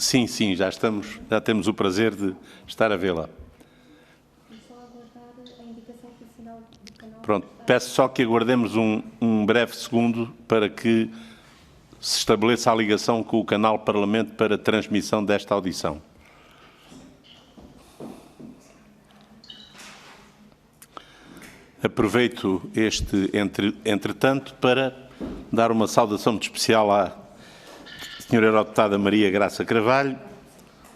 Sim, já temos o prazer de estar a vê-la. Pronto, peço só que aguardemos um breve segundo para que se estabeleça a ligação com o canal Parlamento para a transmissão desta audição. Aproveito este entretanto para dar uma saudação muito especial à Sra. Eurodeputada Maria Graça Carvalho,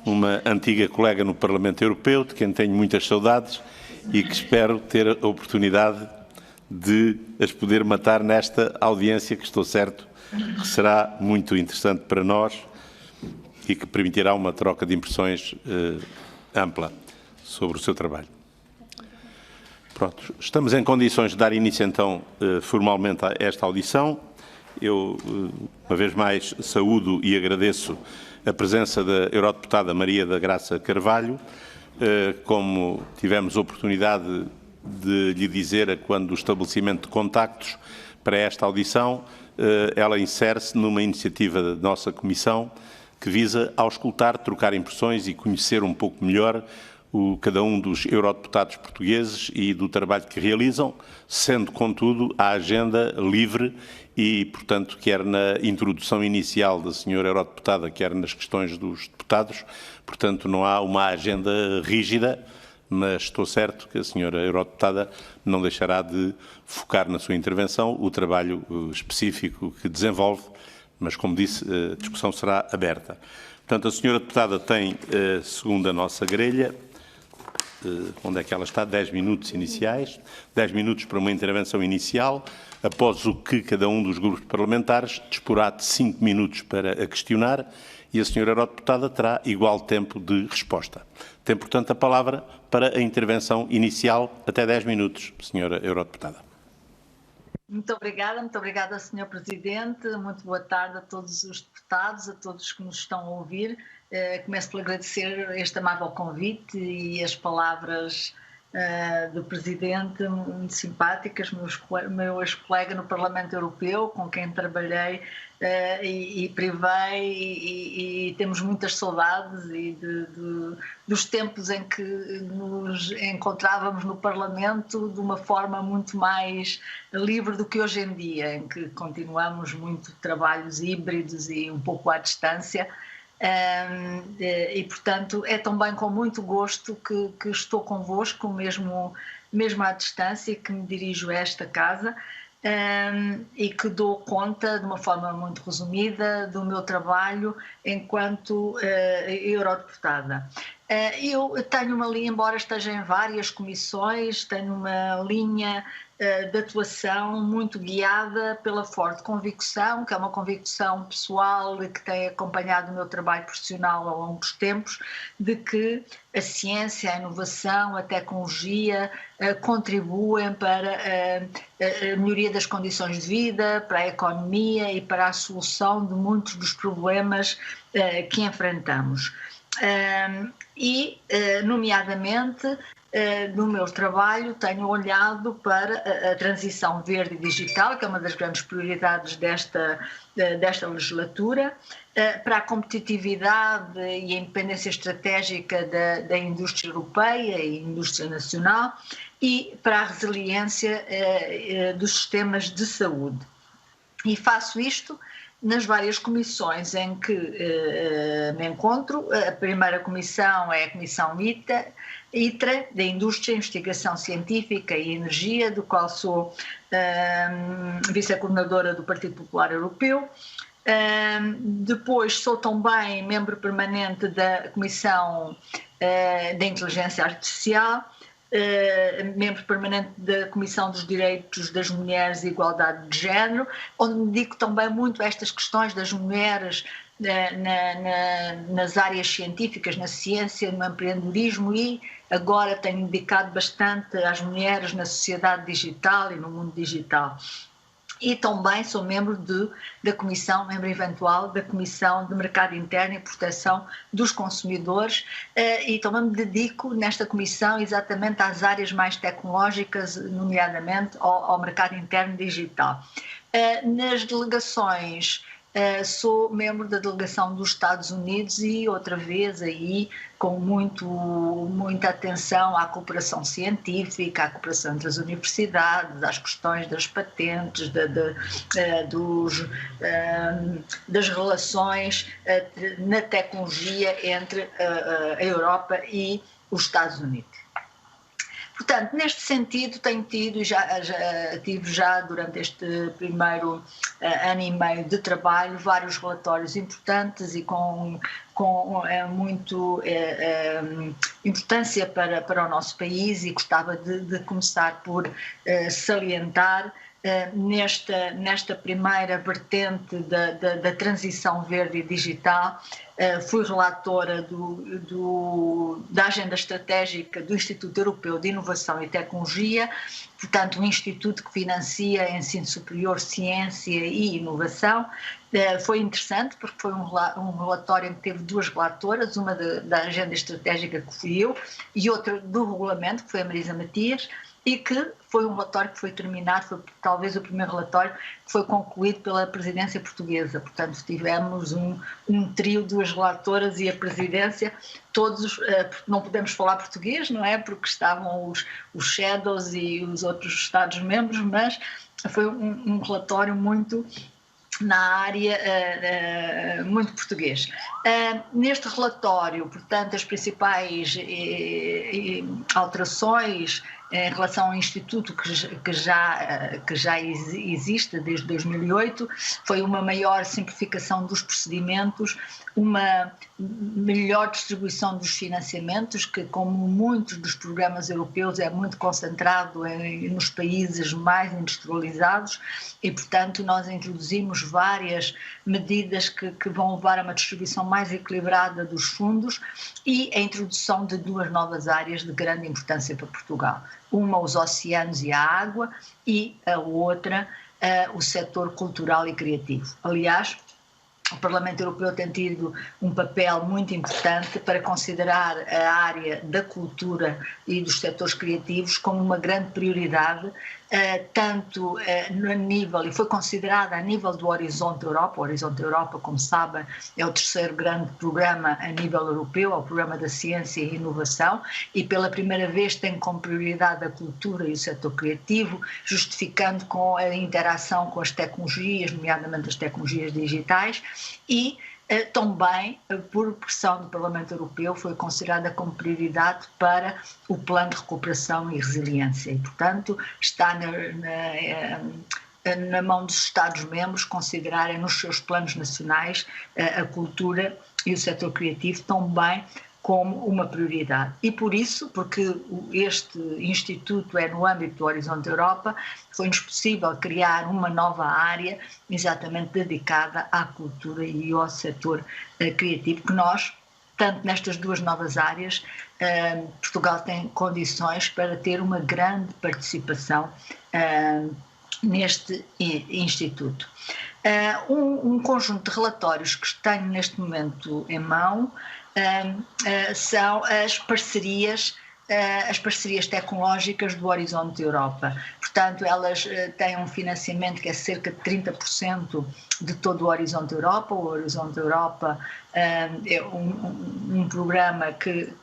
uma antiga colega no Parlamento Europeu, de quem tenho muitas saudades e que espero ter a oportunidade de as poder matar nesta audiência, que estou certo que será muito interessante para nós e que permitirá uma troca de impressões ampla sobre o seu trabalho. Pronto, estamos em condições de dar início então formalmente a esta audição. Eu, uma vez mais, saúdo e agradeço a presença da Eurodeputada Maria da Graça Carvalho. Como tivemos oportunidade de lhe dizer quando o estabelecimento de contactos para esta audição, ela insere-se numa iniciativa da nossa Comissão que visa auscultar, trocar impressões e conhecer um pouco melhor cada um dos eurodeputados portugueses e do trabalho que realizam, sendo, contudo, a agenda livre e, portanto, quer na introdução inicial da senhora eurodeputada, quer nas questões dos deputados, portanto, não há uma agenda rígida, mas estou certo que a senhora eurodeputada não deixará de focar na sua intervenção o trabalho específico que desenvolve, mas, como disse, a discussão será aberta. Portanto, a senhora deputada tem, segundo a nossa grelha, onde é que ela está? 10 minutos iniciais, 10 minutos para uma intervenção inicial, após o que cada um dos grupos parlamentares disporá de 5 minutos para a questionar e a senhora eurodeputada terá igual tempo de resposta. Tem, portanto, a palavra para a intervenção inicial, até 10 minutos, senhora eurodeputada. Muito obrigada, Sr. Presidente. Muito boa tarde a todos os deputados, a todos que nos estão a ouvir. Começo por agradecer este amável convite e as palavras do Presidente, muito simpáticas, meu ex-colega no Parlamento Europeu, com quem trabalhei e privei e temos muitas saudades dos tempos em que nos encontrávamos no Parlamento de uma forma muito mais livre do que hoje em dia, em que continuamos muito trabalhos híbridos e um pouco à distância. E, portanto, é também com muito gosto que estou convosco, mesmo à distância, que me dirijo a esta casa e que dou conta, de uma forma muito resumida, do meu trabalho enquanto eurodeputada. Eu tenho uma linha, embora esteja em várias comissões, tenho uma linha de atuação muito guiada pela forte convicção, que é uma convicção pessoal e que tem acompanhado o meu trabalho profissional ao longo dos tempos, de que a ciência, a inovação, a tecnologia contribuem para a melhoria das condições de vida, para a economia e para a solução de muitos dos problemas que enfrentamos. Nomeadamente, no meu trabalho tenho olhado para a transição verde e digital, que é uma das grandes prioridades desta legislatura, para a competitividade e a independência estratégica da indústria europeia e indústria nacional e para a resiliência dos sistemas de saúde. E faço isto nas várias comissões em que me encontro. A primeira comissão é a Comissão ITRE, da Indústria, Investigação Científica e Energia, do qual sou vice-coordenadora do Partido Popular Europeu. Depois sou também membro permanente da Comissão da Inteligência Artificial, membro permanente da Comissão dos Direitos das Mulheres e Igualdade de Género, onde me dedico também muito a estas questões das mulheres nas áreas científicas, na ciência, no empreendedorismo, e agora tenho dedicado bastante às mulheres na sociedade digital e no mundo digital. E também sou membro membro eventual da Comissão de Mercado Interno e Proteção dos Consumidores, e também me dedico nesta comissão exatamente às áreas mais tecnológicas, nomeadamente ao mercado interno digital. Nas delegações sou membro da delegação dos Estados Unidos e outra vez aí com muita atenção à cooperação científica, à cooperação entre as universidades, às questões das patentes, das relações na tecnologia entre a Europa e os Estados Unidos. Portanto, neste sentido, tenho tido e tive já durante este primeiro ano e meio de trabalho vários relatórios importantes e com muito importância para o nosso país, e gostava de começar por salientar nesta primeira vertente da transição verde e digital. Fui relatora da Agenda Estratégica do Instituto Europeu de Inovação e Tecnologia, portanto um instituto que financia ensino superior, ciência e inovação. Foi interessante porque foi um relatório em que teve duas relatoras, uma da Agenda Estratégica, que fui eu, e outra do regulamento, que foi a Marisa Matias, e que foi um relatório que foi terminado, foi talvez o primeiro relatório que foi concluído pela presidência portuguesa. Portanto, tivemos um trio, duas relatoras e a presidência, todos, não podemos falar português, não é? Porque estavam os shadows e os outros Estados-membros, mas foi um relatório muito na área, muito português. Neste relatório, portanto, as principais alterações em relação ao Instituto que já existe desde 2008, foi uma maior simplificação dos procedimentos, uma melhor distribuição dos financiamentos, que, como muitos dos programas europeus, é muito concentrado nos países mais industrializados, e, portanto, nós introduzimos várias medidas que vão levar a uma distribuição mais equilibrada dos fundos e a introdução de duas novas áreas de grande importância para Portugal. Uma, os oceanos e a água, e a outra, o setor cultural e criativo. Aliás, o Parlamento Europeu tem tido um papel muito importante para considerar a área da cultura e dos setores criativos como uma grande prioridade, tanto no nível, e foi considerada a nível do Horizonte Europa. O Horizonte Europa, como sabem, é o terceiro grande programa a nível europeu, é o programa da ciência e inovação, e pela primeira vez tem como prioridade a cultura e o setor criativo, justificando com a interação com as tecnologias, nomeadamente as tecnologias digitais, e também, por pressão do Parlamento Europeu, foi considerada como prioridade para o Plano de Recuperação e Resiliência, e, portanto, está na mão dos Estados-membros considerarem nos seus planos nacionais a cultura e o setor criativo também como uma prioridade. E por isso, porque este instituto é no âmbito do Horizonte Europa, foi-nos possível criar uma nova área exatamente dedicada à cultura e ao setor criativo, que nós, tanto nestas duas novas áreas, Portugal tem condições para ter uma grande participação neste instituto. Um conjunto de relatórios que tenho neste momento em mão são as parcerias tecnológicas do Horizonte Europa. Portanto, elas têm um financiamento que é cerca de 30% de todo o Horizonte Europa. O Horizonte Europa é um programa que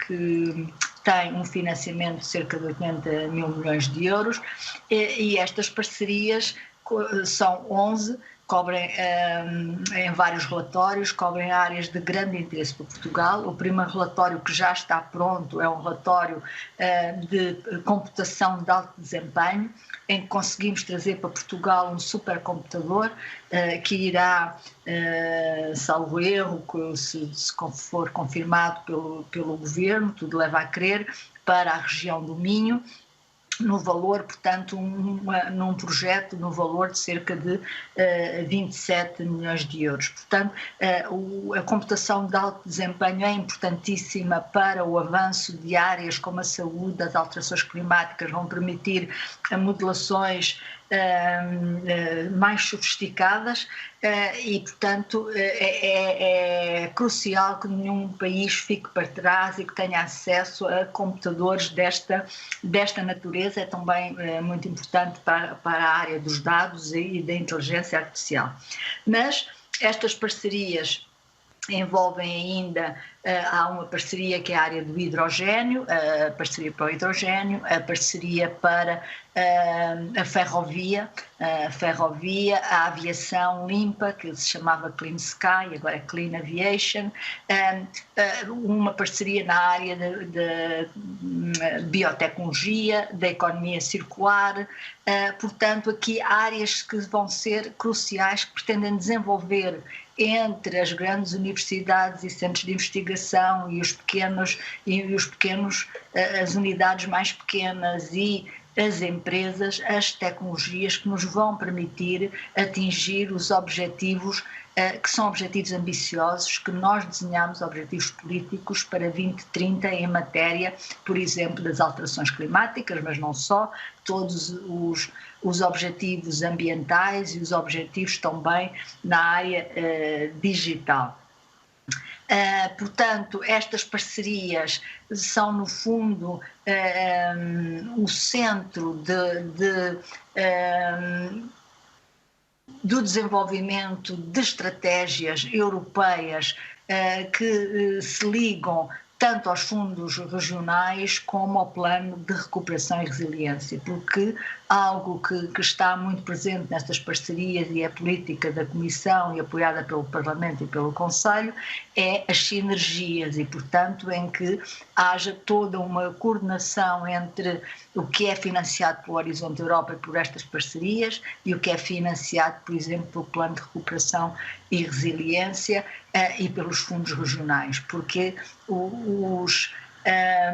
tem um financiamento de cerca de 80 mil milhões de euros, e estas parcerias são 11, cobrem em vários relatórios, cobrem áreas de grande interesse para Portugal. O primeiro relatório, que já está pronto, é um relatório de computação de alto desempenho, em que conseguimos trazer para Portugal um supercomputador que irá, salvo erro, se for confirmado pelo Governo, tudo leva a crer, para a região do Minho, no valor, portanto, num projeto no valor de cerca de 27 milhões de euros. Portanto, a computação de alto desempenho é importantíssima para o avanço de áreas como a saúde. As alterações climáticas vão permitir modelações mais sofisticadas, e, portanto, é crucial que nenhum país fique para trás e que tenha acesso a computadores desta natureza. É também muito importante para a área dos dados e da inteligência artificial. Mas Estas parcerias envolvem ainda, há uma parceria que é a área do hidrogénio, a parceria para o hidrogénio, a parceria para a ferrovia, a aviação limpa, que se chamava Clean Sky, agora é Clean Aviation, uma parceria na área de biotecnologia, da economia circular, portanto aqui áreas que vão ser cruciais, que pretendem desenvolver entre as grandes universidades e centros de investigação e as unidades mais pequenas e as empresas, as tecnologias que nos vão permitir atingir os objetivos, que são objetivos ambiciosos, que nós desenhamos, objetivos políticos para 2030 em matéria, por exemplo, das alterações climáticas, mas não só, todos os objetivos ambientais e os objetivos também na área digital. Portanto, estas parcerias são, no fundo, o centro do desenvolvimento de estratégias europeias que se ligam tanto aos fundos regionais como ao plano de recuperação e resiliência, porque algo que está muito presente nestas parcerias e é a política da Comissão e apoiada pelo Parlamento e pelo Conselho é as sinergias e, portanto, em que haja toda uma coordenação entre o que é financiado pelo Horizonte Europa e por estas parcerias e o que é financiado, por exemplo, pelo Plano de Recuperação e Resiliência e pelos fundos regionais, porque os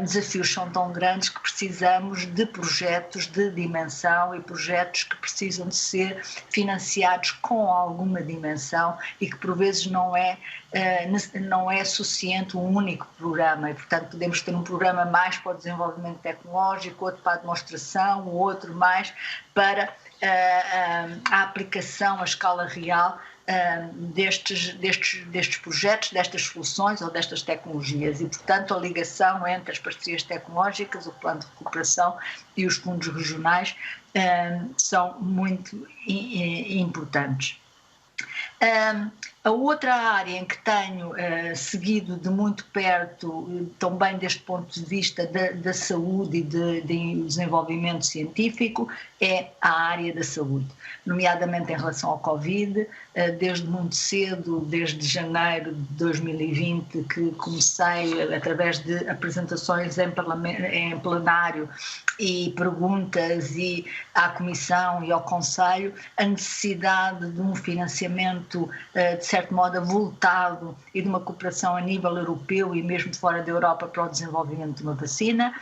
desafios são tão grandes que precisamos de projetos de dimensão e projetos que precisam de ser financiados com alguma dimensão e que por vezes não é suficiente um único programa e, portanto, podemos ter um programa mais para o desenvolvimento tecnológico, outro para a demonstração, outro mais para a aplicação à escala real destes projetos, destas soluções ou destas tecnologias e, portanto, a ligação entre as parcerias tecnológicas, o plano de recuperação e os fundos regionais são muito importantes. A outra área em que tenho seguido de muito perto, também deste ponto de vista da saúde e de desenvolvimento científico, é a área da saúde, nomeadamente em relação ao Covid. Desde muito cedo, desde janeiro de 2020, que comecei através de apresentações em plenário e perguntas e à Comissão e ao Conselho, a necessidade de um financiamento de certo modo avultado e de uma cooperação a nível europeu e mesmo fora da Europa para o desenvolvimento de uma vacina.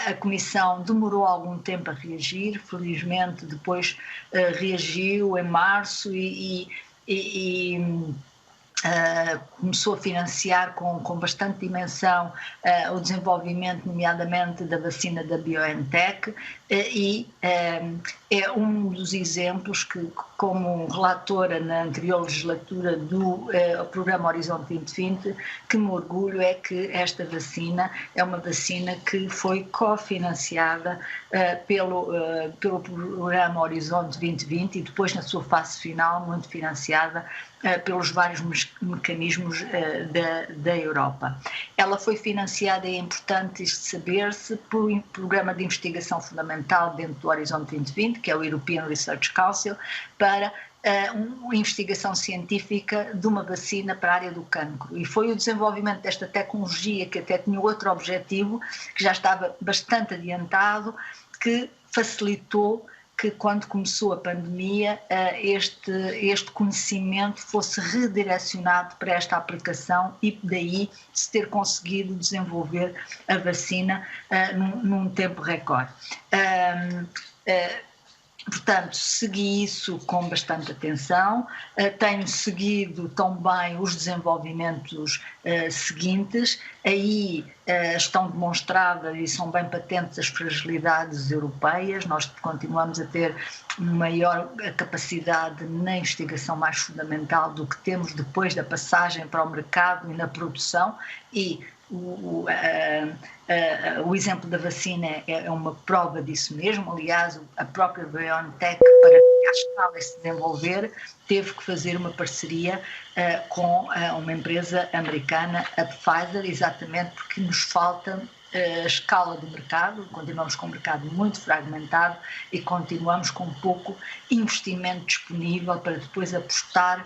A Comissão demorou algum tempo a reagir, felizmente depois reagiu em março e começou a financiar com bastante dimensão o desenvolvimento, nomeadamente da vacina da BioNTech, e é um dos exemplos que, como relatora na anterior legislatura do programa Horizonte 2020, que me orgulho é que esta vacina é uma vacina que foi cofinanciada pelo programa Horizonte 2020 e depois, na sua fase final, muito financiada pelos vários mecanismos da Europa. Ela foi financiada, é importante saber-se, por um programa de investigação fundamental dentro do Horizonte 2020, que é o European Research Council, para uma investigação científica de uma vacina para a área do cancro. E foi o desenvolvimento desta tecnologia, que até tinha outro objetivo, que já estava bastante adiantado, que facilitou que, quando começou a pandemia, este conhecimento fosse redirecionado para esta aplicação e daí se ter conseguido desenvolver a vacina num tempo recorde. Portanto, segui isso com bastante atenção, tenho seguido também os desenvolvimentos seguintes, aí estão demonstradas e são bem patentes as fragilidades europeias, nós continuamos a ter maior capacidade na investigação mais fundamental do que temos depois da passagem para o mercado e na produção e o exemplo da vacina é uma prova disso mesmo. Aliás, a própria BioNTech, para à escala e se desenvolver, teve que fazer uma parceria com uma empresa americana, a Pfizer, exatamente porque nos falta a escala do mercado, continuamos com um mercado muito fragmentado e continuamos com pouco investimento disponível para depois apostar,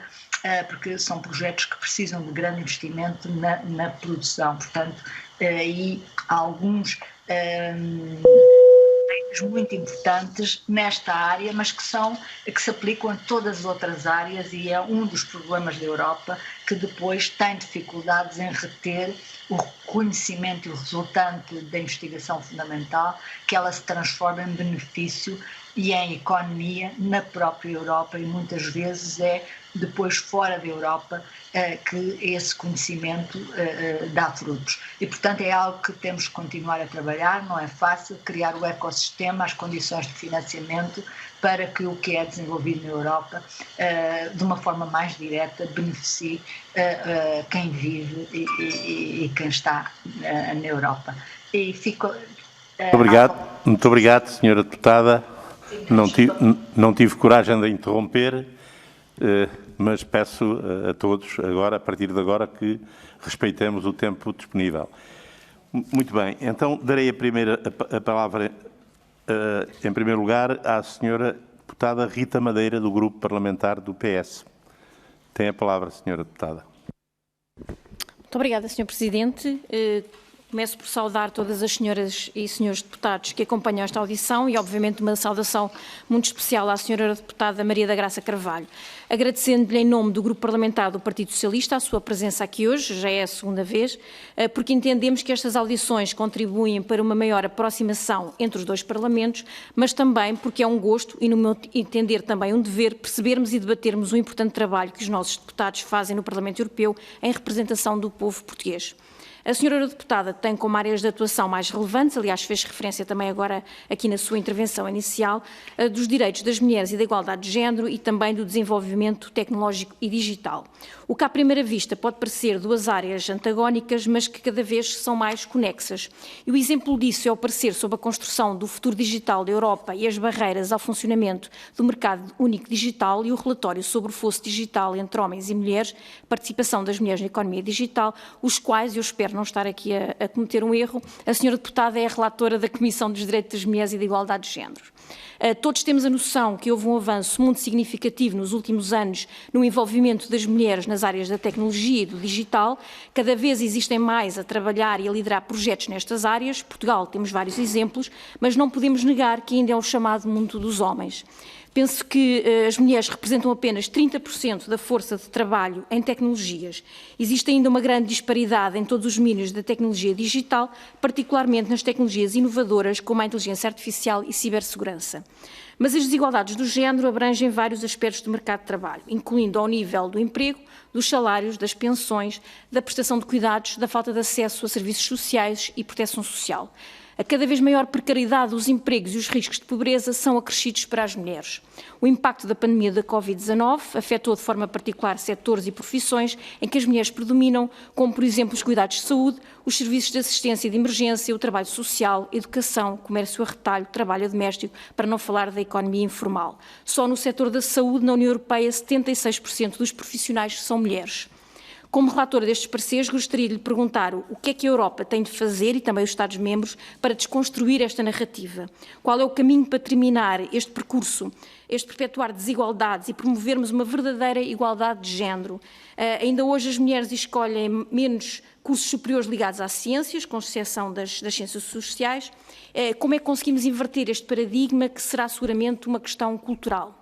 porque são projetos que precisam de grande investimento na produção. Portanto, aí há alguns muito importantes nesta área, mas que se aplicam a todas as outras áreas, e é um dos problemas da Europa, que depois tem dificuldades em reter o conhecimento e o resultante da investigação fundamental, que ela se transforma em benefício e em economia na própria Europa, e muitas vezes é depois fora da Europa que esse conhecimento dá frutos. E, portanto, é algo que temos que continuar a trabalhar, não é fácil criar o ecossistema, as condições de financiamento para que o que é desenvolvido na Europa, de uma forma mais direta, beneficie quem vive e quem está na Europa. E fico... Muito obrigado, Sra. Deputada. Não tive coragem de interromper, mas peço a todos, agora, a partir de agora, que respeitemos o tempo disponível. Muito bem, então darei a palavra, em primeiro lugar, à Sra. Deputada Rita Madeira, do Grupo Parlamentar do PS. Tem a palavra, Sra. Deputada. Muito obrigada, Sr. Presidente. Começo por saudar todas as senhoras e senhores deputados que acompanham esta audição e, obviamente, uma saudação muito especial à senhora deputada Maria da Graça Carvalho. Agradecendo-lhe em nome do Grupo Parlamentar do Partido Socialista a sua presença aqui hoje, já é a segunda vez, porque entendemos que estas audições contribuem para uma maior aproximação entre os dois Parlamentos, mas também porque é um gosto e, no meu entender, também um dever percebermos e debatermos o importante trabalho que os nossos deputados fazem no Parlamento Europeu em representação do povo português. A senhora deputada tem como áreas de atuação mais relevantes, aliás fez referência também agora aqui na sua intervenção inicial, dos direitos das mulheres e da igualdade de género e também do desenvolvimento tecnológico e digital. O que à primeira vista pode parecer duas áreas antagónicas, mas que cada vez são mais conexas. E o exemplo disso é o parecer sobre a construção do futuro digital da Europa e as barreiras ao funcionamento do mercado único digital e o relatório sobre o fosso digital entre homens e mulheres, participação das mulheres na economia digital, os quais, eu espero não estar aqui a cometer um erro, a senhora deputada é a relatora da Comissão dos Direitos das Mulheres e da Igualdade de Género. Todos temos a noção que houve um avanço muito significativo nos últimos anos no envolvimento das mulheres nas áreas da tecnologia e do digital. Cada vez existem mais a trabalhar e a liderar projetos nestas áreas. Portugal temos vários exemplos, mas não podemos negar que ainda é o chamado mundo dos homens. Penso que as mulheres representam apenas 30% da força de trabalho em tecnologias. Existe ainda uma grande disparidade em todos os domínios da tecnologia digital, particularmente nas tecnologias inovadoras como a inteligência artificial e cibersegurança. Mas as desigualdades do género abrangem vários aspectos do mercado de trabalho, incluindo ao nível do emprego, dos salários, das pensões, da prestação de cuidados, da falta de acesso a serviços sociais e proteção social. A cada vez maior precariedade dos empregos e os riscos de pobreza são acrescidos para as mulheres. O impacto da pandemia da Covid-19 afetou de forma particular setores e profissões em que as mulheres predominam, como, por exemplo, os cuidados de saúde, os serviços de assistência de emergência, o trabalho social, educação, comércio a retalho, trabalho doméstico, para não falar da economia informal. Só no setor da saúde, na União Europeia, 76% dos profissionais são mulheres. Como relatora destes pareceres, gostaria de lhe perguntar o que é que a Europa tem de fazer, e também os Estados-membros, para desconstruir esta narrativa. Qual é o caminho para terminar este percurso, este perpetuar desigualdades e promovermos uma verdadeira igualdade de género? Ainda hoje as mulheres escolhem menos cursos superiores ligados às ciências, com exceção das ciências sociais. Como é que conseguimos inverter este paradigma, que será seguramente uma questão cultural?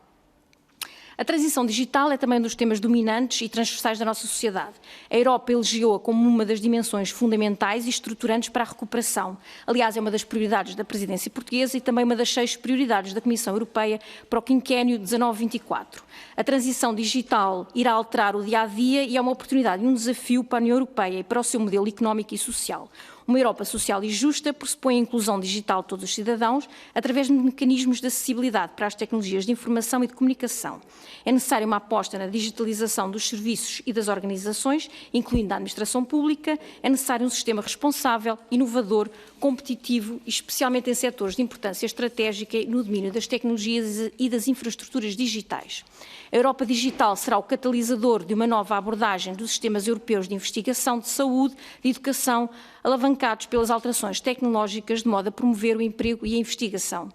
A transição digital é também um dos temas dominantes e transversais da nossa sociedade. A Europa elegeu-a como uma das dimensões fundamentais e estruturantes para a recuperação. Aliás, é uma das prioridades da presidência portuguesa e também uma das 6 prioridades da Comissão Europeia para o quinquênio 19-24. A transição digital irá alterar o dia-a-dia e é uma oportunidade e um desafio para a União Europeia e para o seu modelo económico e social. Uma Europa social e justa pressupõe a inclusão digital de todos os cidadãos através de mecanismos de acessibilidade para as tecnologias de informação e de comunicação. É necessária uma aposta na digitalização dos serviços e das organizações, incluindo a administração pública. É necessário um sistema responsável, inovador, competitivo e especialmente em setores de importância estratégica no domínio das tecnologias e das infraestruturas digitais. A Europa Digital será o catalisador de uma nova abordagem dos sistemas europeus de investigação, de saúde, de educação, alavancados pelas alterações tecnológicas de modo a promover o emprego e a investigação.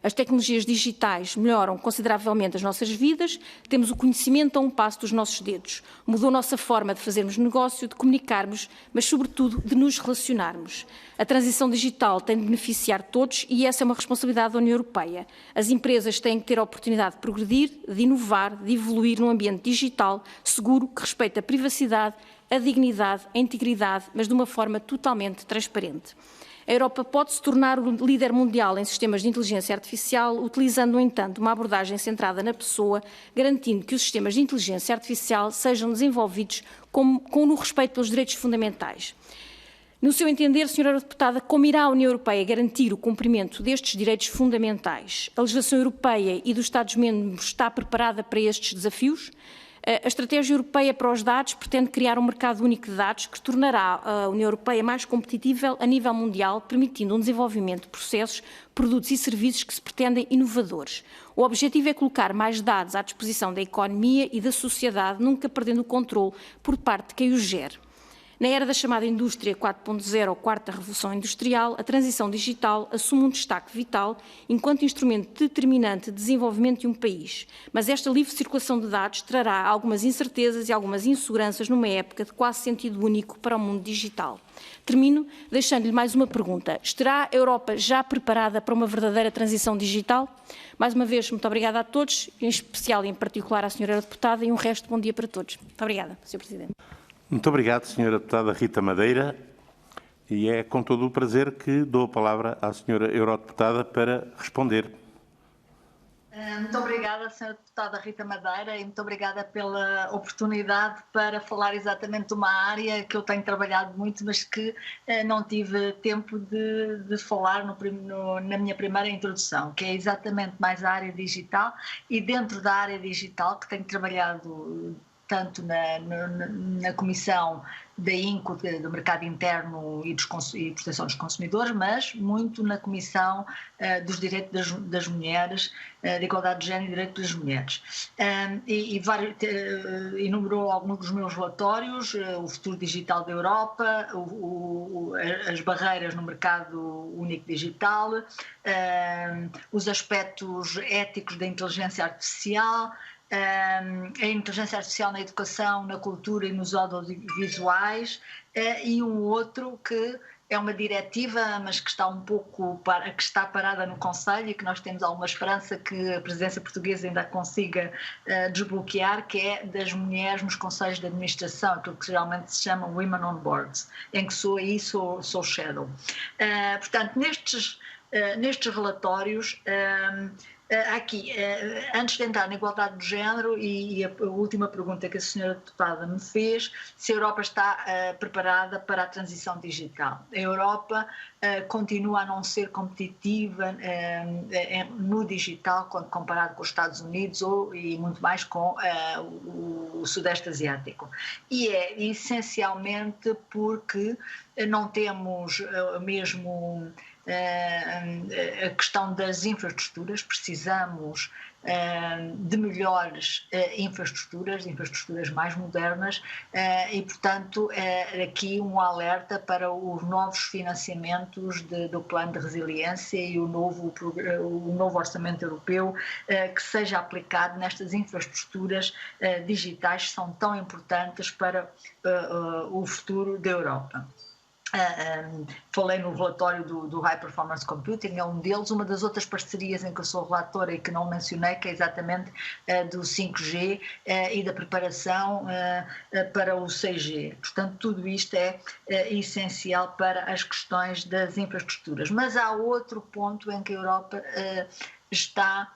As tecnologias digitais melhoram consideravelmente as nossas vidas, temos o conhecimento a um passo dos nossos dedos. Mudou a nossa forma de fazermos negócio, de comunicarmos, mas sobretudo de nos relacionarmos. A transição digital tem de beneficiar todos e essa é uma responsabilidade da União Europeia. As empresas têm que ter a oportunidade de progredir, de inovar, de evoluir num ambiente digital seguro que respeita a privacidade, a dignidade, a integridade, mas de uma forma totalmente transparente. A Europa pode se tornar o líder mundial em sistemas de inteligência artificial, utilizando, no entanto, uma abordagem centrada na pessoa, garantindo que os sistemas de inteligência artificial sejam desenvolvidos com o respeito pelos direitos fundamentais. No seu entender, Sra. Deputada, como irá a União Europeia garantir o cumprimento destes direitos fundamentais? A legislação europeia e dos Estados-membros está preparada para estes desafios? A Estratégia Europeia para os Dados pretende criar um mercado único de dados que tornará a União Europeia mais competitiva a nível mundial, permitindo um desenvolvimento de processos, produtos e serviços que se pretendem inovadores. O objetivo é colocar mais dados à disposição da economia e da sociedade, nunca perdendo o controle por parte de quem os gere. Na era da chamada Indústria 4.0 ou Quarta Revolução Industrial, a transição digital assume um destaque vital enquanto instrumento determinante de desenvolvimento de um país. Mas esta livre circulação de dados trará algumas incertezas e algumas inseguranças numa época de quase sentido único para o mundo digital. Termino deixando-lhe mais uma pergunta. Estará a Europa já preparada para uma verdadeira transição digital? Mais uma vez, muito obrigada a todos, em especial e em particular à Sra. Deputada, e um resto de bom dia para todos. Muito obrigada, Sr. Presidente. Muito obrigado, Sra. Deputada Rita Madeira, e é com todo o prazer que dou a palavra à Sra. Eurodeputada para responder. Muito obrigada, Sra. Deputada Rita Madeira, e muito obrigada pela oportunidade para falar exatamente de uma área que eu tenho trabalhado muito, mas que não tive tempo de falar na minha primeira introdução, que é exatamente mais a área digital, e dentro da área digital que tenho trabalhado tanto na Comissão da INCO, do Mercado Interno e Proteção dos Consumidores, mas muito na Comissão dos Direitos das Mulheres, da Igualdade de Género e Direitos das Mulheres. Enumerou alguns dos meus relatórios, o futuro digital da Europa, as barreiras no mercado único digital, os aspectos éticos da inteligência artificial, a inteligência artificial na educação, na cultura e nos audiovisuais, e um outro que é uma diretiva, mas que está que está parada no Conselho e que nós temos alguma esperança que a presidência portuguesa ainda consiga desbloquear, que é das mulheres nos conselhos de administração, aquilo que geralmente se chama Women on Boards, em que sou shadow. Portanto, nestes relatórios, aqui, antes de entrar na igualdade de género, e a última pergunta que a senhora deputada me fez, se a Europa está preparada para a transição digital. A Europa continua a não ser competitiva no digital quando comparado com os Estados Unidos e muito mais com o Sudeste Asiático. E é essencialmente porque não temos mesmo a questão das infraestruturas, precisamos de melhores infraestruturas mais modernas, e, portanto, aqui um alerta para os novos financiamentos do Plano de Resiliência e o novo Orçamento Europeu que seja aplicado nestas infraestruturas digitais que são tão importantes para o futuro da Europa. Falei no relatório do High Performance Computing, é um deles. Uma das outras parcerias em que eu sou relatora e que não mencionei, que é exatamente do 5G e da preparação para o 6G. Portanto, tudo isto é essencial para as questões das infraestruturas. Mas há outro ponto em que a Europa está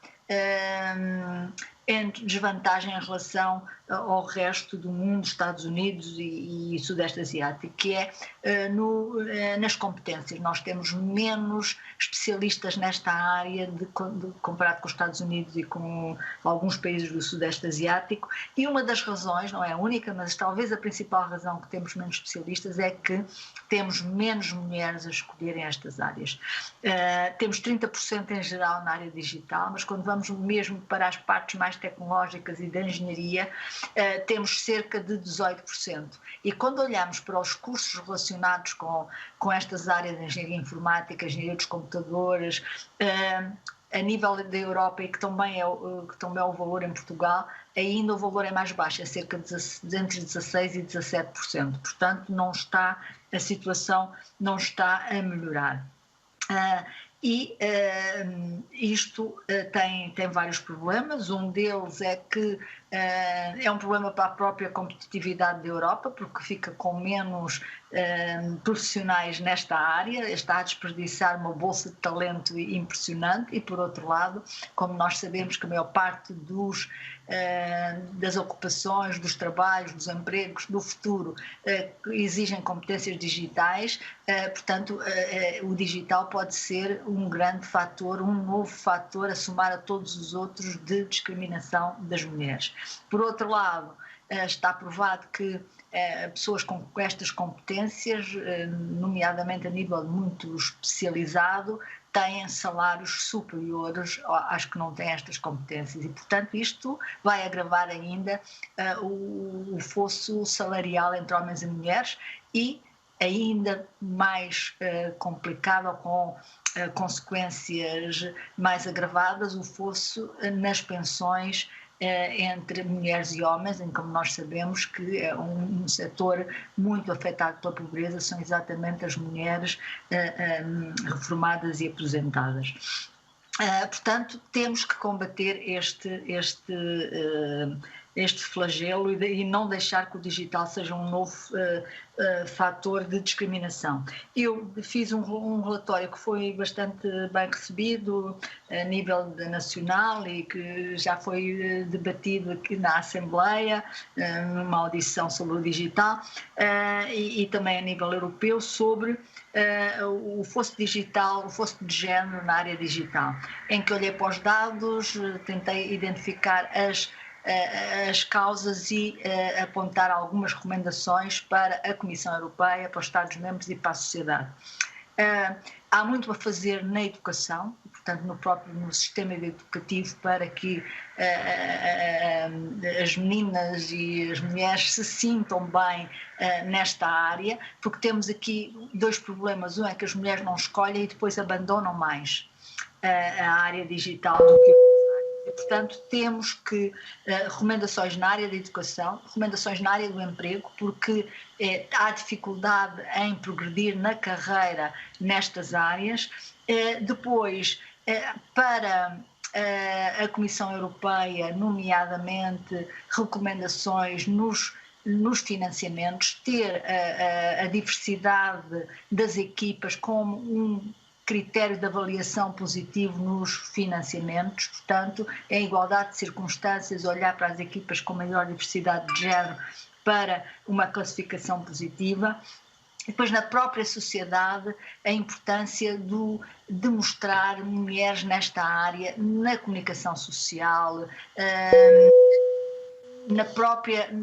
em desvantagem em relação ao resto do mundo, Estados Unidos e Sudeste Asiático, que é nas competências. Nós temos menos especialistas nesta área comparado com os Estados Unidos e com alguns países do Sudeste Asiático, e uma das razões, não é a única, mas talvez a principal razão que temos menos especialistas é que temos menos mulheres a escolherem estas áreas. Temos 30% em geral na área digital, mas quando vamos mesmo para as partes mais tecnológicas e da engenharia, temos cerca de 18%. E quando olhamos para os cursos relacionados com estas áreas de engenharia informática, engenharia dos computadores, a nível da Europa, e que também é o valor em Portugal, ainda o valor é mais baixo, é cerca de entre 16% e 17%. Portanto, a situação não está a melhorar. Isto tem vários problemas. Um deles é que é um problema para a própria competitividade da Europa, porque fica com menos profissionais nesta área, está a desperdiçar uma bolsa de talento impressionante, e por outro lado, como nós sabemos que a maior parte das ocupações, dos trabalhos, dos empregos do futuro exigem competências digitais, portanto o digital pode ser um grande fator, um novo fator a somar a todos os outros de discriminação das mulheres. Por outro lado, está provado que pessoas com estas competências, nomeadamente a nível muito especializado, têm salários superiores às que não têm estas competências, e portanto isto vai agravar ainda o fosso salarial entre homens e mulheres, e ainda mais complicado, com consequências mais agravadas, o fosso nas pensões entre mulheres e homens, em como nós sabemos que é um setor muito afetado pela pobreza, são exatamente as mulheres reformadas e aposentadas. Portanto, temos que combater este flagelo e não deixar que o digital seja um novo fator de discriminação. Eu fiz um relatório que foi bastante bem recebido a nível nacional e que já foi debatido aqui na Assembleia, numa audição sobre o digital, e também a nível europeu, sobre o fosso digital, o fosso de género na área digital, em que olhei para os dados, tentei identificar as causas e apontar algumas recomendações para a Comissão Europeia, para os Estados-membros e para a sociedade. Há muito a fazer na educação, portanto no sistema educativo, para que as meninas e as mulheres se sintam bem nesta área, porque temos aqui dois problemas. Um é que as mulheres não escolhem e depois abandonam mais a área digital do que portanto, temos que recomendações na área da educação, recomendações na área do emprego, porque há dificuldade em progredir na carreira nestas áreas. Depois, para a Comissão Europeia, nomeadamente recomendações nos financiamentos, ter a diversidade das equipas como um critério de avaliação positivo nos financiamentos, portanto, em igualdade de circunstâncias, olhar para as equipas com maior diversidade de género para uma classificação positiva. E depois, na própria sociedade, a importância de mostrar mulheres nesta área, na comunicação social,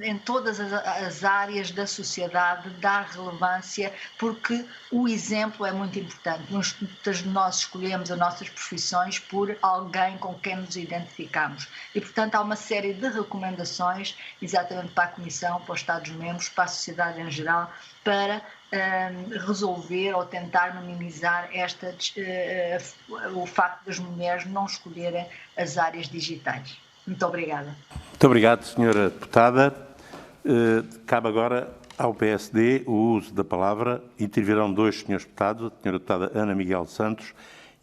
em todas as áreas da sociedade, dar relevância, porque o exemplo é muito importante. Muitas de nós escolhemos as nossas profissões por alguém com quem nos identificamos. E, portanto, há uma série de recomendações, exatamente para a Comissão, para os Estados-membros, para a sociedade em geral, para resolver ou tentar minimizar o facto das mulheres não escolherem as áreas digitais. Muito obrigada. Muito obrigado, Sra. Deputada. Cabe agora ao PSD o uso da palavra. Intervirão dois senhores deputados, a Sra. Deputada Ana Miguel Santos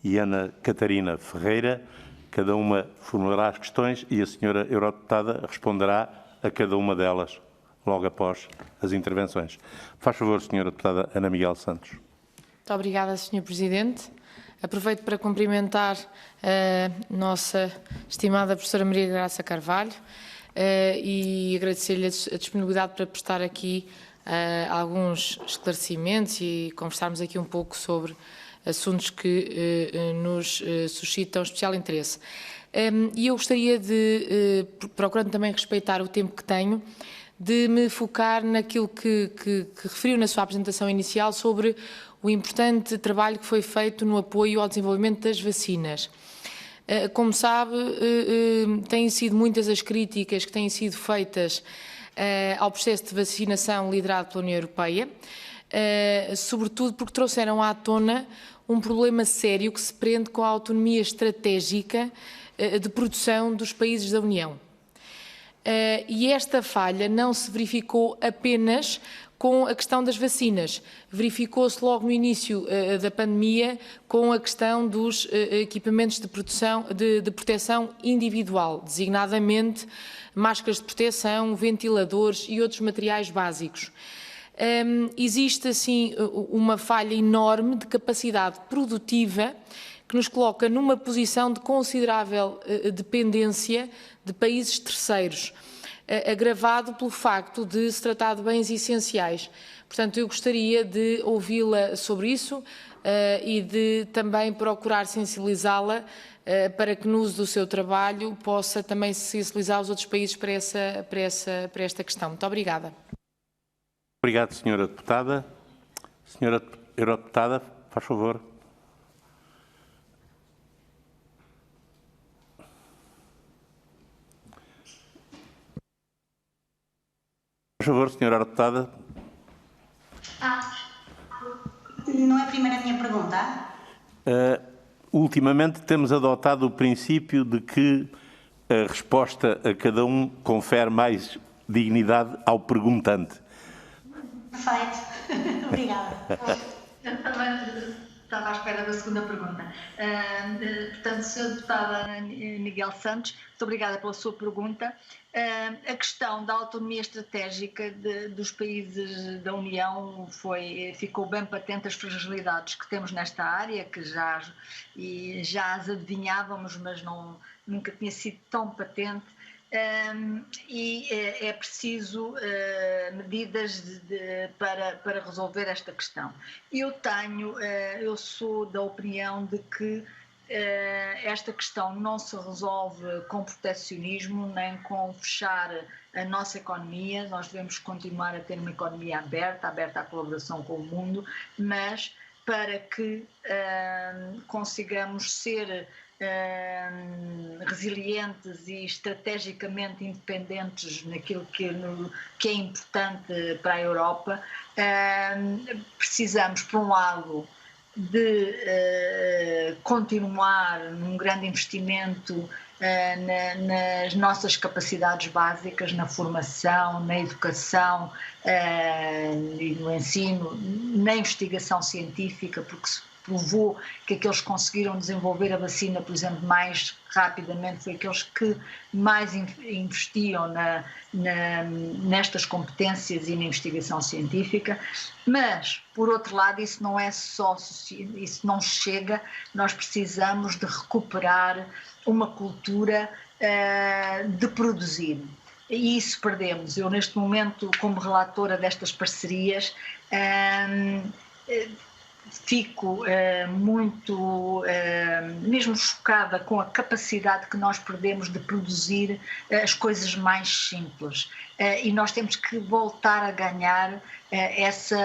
e Ana Catarina Ferreira. Cada uma formulará as questões e a Sra. Eurodeputada responderá a cada uma delas logo após as intervenções. Faz favor, Sra. Deputada Ana Miguel Santos. Muito obrigada, Sr. Presidente. Aproveito para cumprimentar a nossa estimada professora Maria da Graça Carvalho e agradecer-lhe a disponibilidade para prestar aqui alguns esclarecimentos e conversarmos aqui um pouco sobre assuntos que nos suscitam especial interesse. E eu gostaria de, procurando também respeitar o tempo que tenho, de me focar naquilo que referiu na sua apresentação inicial sobre o importante trabalho que foi feito no apoio ao desenvolvimento das vacinas. Como sabe, têm sido muitas as críticas que têm sido feitas ao processo de vacinação liderado pela União Europeia, sobretudo porque trouxeram à tona um problema sério que se prende com a autonomia estratégica de produção dos países da União. E esta falha não se verificou apenas com a questão das vacinas, verificou-se logo no início da pandemia com a questão dos equipamentos de proteção individual, designadamente máscaras de proteção, ventiladores e outros materiais básicos. Existe, assim, uma falha enorme de capacidade produtiva que nos coloca numa posição de considerável dependência de países terceiros, agravado pelo facto de se tratar de bens essenciais. Portanto, eu gostaria de ouvi-la sobre isso e de também procurar sensibilizá-la para que no uso do seu trabalho possa também sensibilizar os outros países para esta questão. Muito obrigada. Obrigado, Senhora Deputada. Senhora Eurodeputada, faz favor. Por favor, Senhora Deputada. Não é a primeira minha pergunta? Ultimamente temos adotado o princípio de que a resposta a cada um confere mais dignidade ao perguntante. Perfeito. Obrigada. Estava à espera da segunda pergunta. Portanto, Sra. Deputada Miguel Santos, muito obrigada pela sua pergunta. A questão da autonomia estratégica dos países da União ficou bem patente as fragilidades que temos nesta área, que já as adivinhávamos, mas nunca tinha sido tão patente. E é preciso medidas para resolver esta questão. Eu sou da opinião de que esta questão não se resolve com proteccionismo nem com fechar a nossa economia. Nós devemos continuar a ter uma economia aberta à colaboração com o mundo, mas para que consigamos ser resilientes e estrategicamente independentes naquilo que é importante para a Europa, precisamos, por um lado, de continuar num grande investimento nas nossas capacidades básicas, na formação, na educação e no ensino, na investigação científica, porque se provou que aqueles que conseguiram desenvolver a vacina, por exemplo, mais rapidamente foi aqueles que mais investiam nestas competências e na investigação científica. Mas, por outro lado, isso não chega, nós precisamos de recuperar uma cultura de produzir. E isso perdemos. Eu, neste momento, como relatora destas parcerias, fico muito, mesmo chocada com a capacidade que nós perdemos de produzir as coisas mais simples. E nós temos que voltar a ganhar essa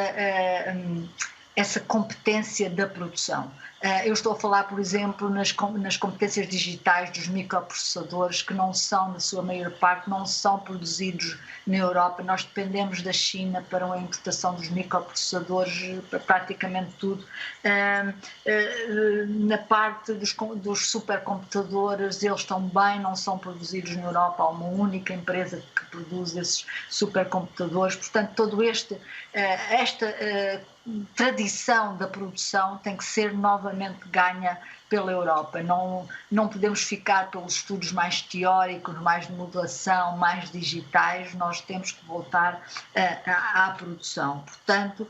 competência da produção. Eu estou a falar, por exemplo, nas competências digitais dos microprocessadores, que não são, na sua maior parte, não são produzidos na Europa. Nós dependemos da China para a importação dos microprocessadores, para praticamente tudo. Na parte dos supercomputadores, eles também não são produzidos na Europa. Há uma única empresa que produz esses supercomputadores. Portanto, esta tradição da produção tem que ser novamente ganha pela Europa. Não podemos ficar pelos estudos mais teóricos, mais de modulação, mais digitais. Nós temos que voltar à produção. Portanto,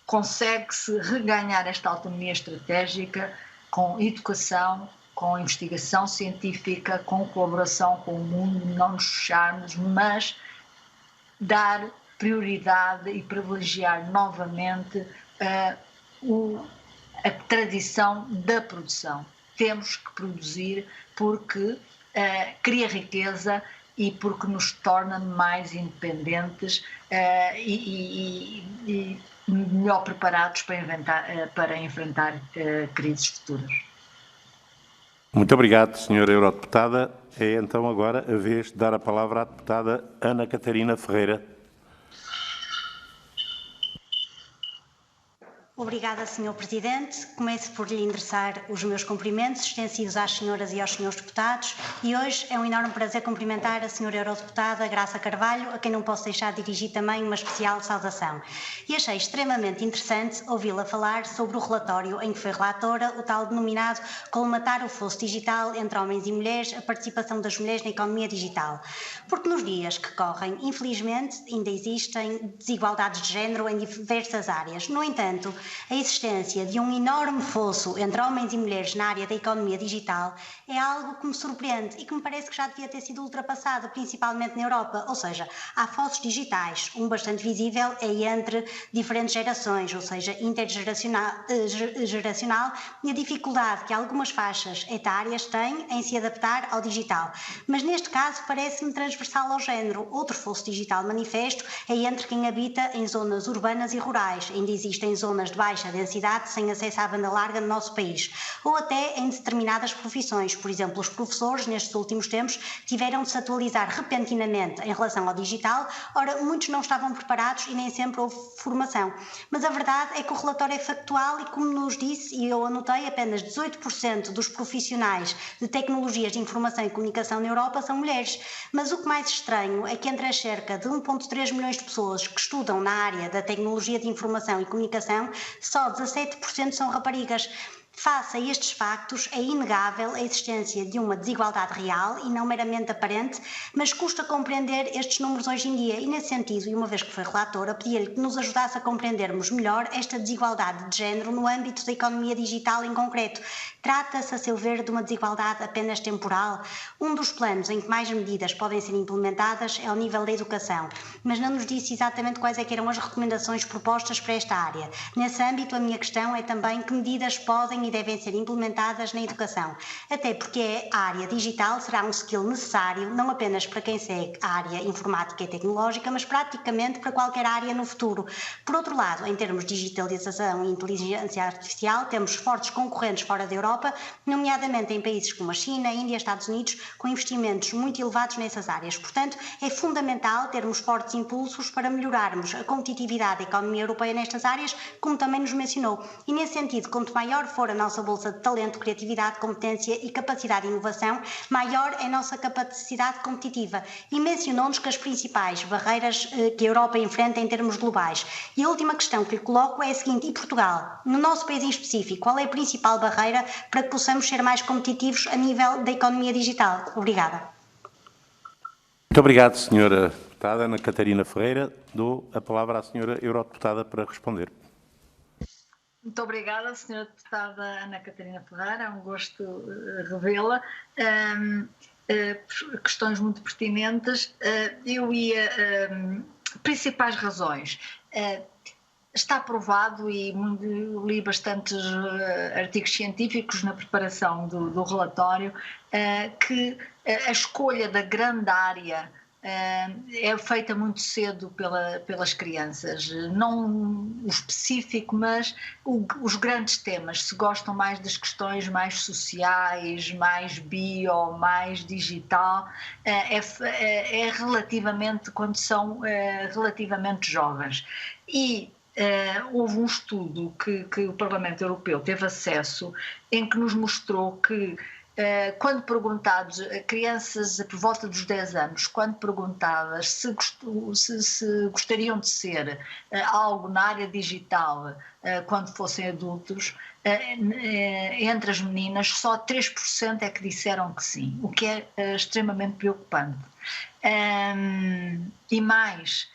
consegue-se reganhar esta autonomia estratégica com educação, com investigação científica, com colaboração com o mundo, não nos fecharmos, mas dar prioridade e privilegiar novamente a tradição da produção. Temos que produzir porque cria riqueza e porque nos torna mais independentes e melhor preparados para enfrentar crises futuras. Muito obrigado, Sra. Eurodeputada. É então agora a vez de dar a palavra à deputada Ana Catarina Ferreira. Obrigada, Sr. Presidente. Começo por lhe endereçar os meus cumprimentos extensivos às senhoras e aos senhores deputados e hoje é um enorme prazer cumprimentar a Sra. Eurodeputada Graça Carvalho, a quem não posso deixar de dirigir também uma especial saudação. E achei extremamente interessante ouvi-la falar sobre o relatório em que foi relatora, o tal denominado Colmatar o Fosso Digital entre Homens e Mulheres, a participação das mulheres na economia digital. Porque nos dias que correm, infelizmente, ainda existem desigualdades de género em diversas áreas. No entanto, a existência de um enorme fosso entre homens e mulheres na área da economia digital é algo que me surpreende e que me parece que já devia ter sido ultrapassado, principalmente na Europa. Ou seja, há fossos digitais, um bastante visível é entre diferentes gerações, ou seja, intergeracional, e a dificuldade que algumas faixas etárias têm em se adaptar ao digital. Mas neste caso parece-me transversal ao género. Outro fosso digital manifesto é entre quem habita em zonas urbanas e rurais. Ainda existem zonas de baixa densidade sem acesso à banda larga no nosso país, ou até em determinadas profissões. Por exemplo, os professores, nestes últimos tempos, tiveram de se atualizar repentinamente em relação ao digital. Ora, muitos não estavam preparados e nem sempre houve formação. Mas a verdade é que o relatório é factual e, como nos disse, e eu anotei, apenas 18% dos profissionais de tecnologias de informação e comunicação na Europa são mulheres. Mas o que mais estranho é que entre as cerca de 1,3 milhões de pessoas que estudam na área da tecnologia de informação e comunicação, só 17% são raparigas. Face a estes factos, é inegável a existência de uma desigualdade real e não meramente aparente, mas custa compreender estes números hoje em dia e, nesse sentido, e uma vez que foi relatora, pedi-lhe que nos ajudasse a compreendermos melhor esta desigualdade de género no âmbito da economia digital em concreto. Trata-se, a seu ver, de uma desigualdade apenas temporal? Um dos planos em que mais medidas podem ser implementadas é ao nível da educação, mas não nos disse exatamente quais é que eram as recomendações propostas para esta área. Nesse âmbito, a minha questão é também que medidas podem e devem ser implementadas na educação, até porque a área digital será um skill necessário não apenas para quem segue a área informática e tecnológica, mas praticamente para qualquer área no futuro. Por outro lado, em termos de digitalização e inteligência artificial, temos fortes concorrentes fora da Europa, nomeadamente em países como a China, a Índia e Estados Unidos, com investimentos muito elevados nessas áreas. Portanto, é fundamental termos fortes impulsos para melhorarmos a competitividade da economia europeia nestas áreas, como também nos mencionou. E nesse sentido, quanto maior for a nossa bolsa de talento, criatividade, competência e capacidade de inovação, maior é a nossa capacidade competitiva. E mencionou-nos que as principais barreiras que a Europa enfrenta em termos globais. E a última questão que lhe coloco é a seguinte: e Portugal? No nosso país em específico, qual é a principal barreira para que possamos ser mais competitivos a nível da economia digital? Obrigada. Muito obrigado, Sra. Deputada Ana Catarina Ferreira. Dou a palavra à Sra. Eurodeputada para responder. Muito obrigada, Sra. Deputada Ana Catarina Ferreira, é um gosto revê-la. Questões muito pertinentes. Principais razões. Está provado, e li bastantes artigos científicos na preparação do relatório, que a escolha da grande área é feita muito cedo pelas crianças, não o específico, mas os grandes temas. Se gostam mais das questões mais sociais, mais bio, mais digital, é relativamente, quando são relativamente jovens. E houve um estudo que o Parlamento Europeu teve acesso, em que nos mostrou que quando perguntados a crianças por volta dos 10 anos, quando perguntadas se gostariam de ser algo na área digital quando fossem adultos, entre as meninas só 3% é que disseram que sim, o que é extremamente preocupante. E mais,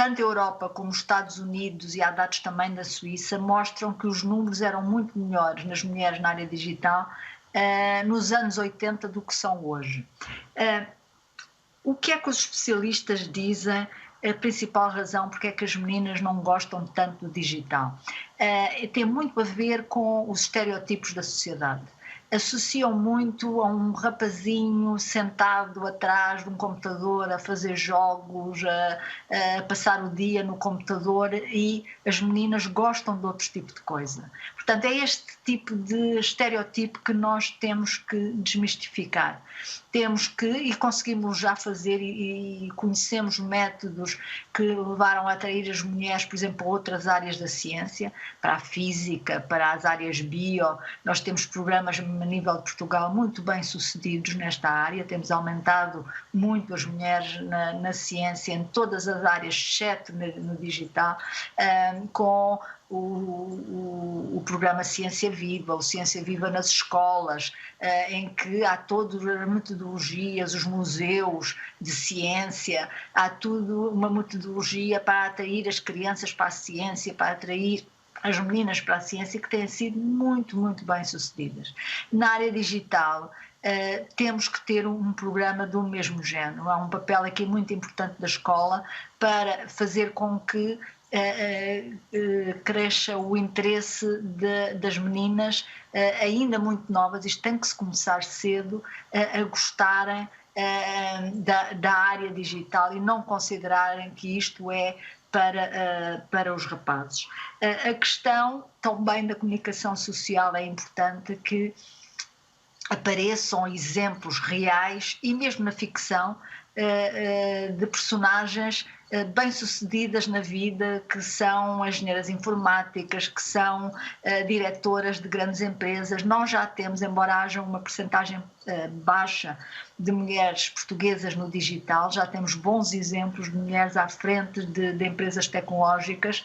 tanto a Europa como os Estados Unidos, e há dados também da Suíça, mostram que os números eram muito melhores nas mulheres na área digital nos anos 80 do que são hoje. O que é que os especialistas dizem? A principal razão porque é que as meninas não gostam tanto do digital tem muito a ver com os estereotipos da sociedade. Associam muito a um rapazinho sentado atrás de um computador a fazer jogos, a passar o dia no computador, e as meninas gostam de outro tipo de coisa. Portanto, é este tipo de estereotipo que nós temos que desmistificar. Temos que, e conseguimos já fazer, e conhecemos métodos que levaram a atrair as mulheres, por exemplo, a outras áreas da ciência, para a física, para as áreas bio. Nós temos programas a nível de Portugal muito bem sucedidos nesta área, temos aumentado muito as mulheres na ciência em todas as áreas, exceto no digital, com o programa Ciência Viva, o Ciência Viva nas escolas, em que há todas as metodologias, os museus de ciência, há tudo uma metodologia para atrair as crianças para a ciência, para atrair as meninas para a ciência, que têm sido muito, muito bem sucedidas. Na área digital, temos que ter um programa do mesmo género. Há um papel aqui muito importante da escola para fazer com que cresça o interesse das meninas ainda muito novas. Isto tem que se começar cedo a gostarem da área digital e não considerarem que isto é para os rapazes. A questão também da comunicação social é importante, que apareçam exemplos reais e mesmo na ficção de personagens bem-sucedidas na vida, que são engenheiras informáticas, que são diretoras de grandes empresas. Nós já temos, embora haja uma percentagem baixa de mulheres portuguesas no digital, já temos bons exemplos de mulheres à frente de empresas tecnológicas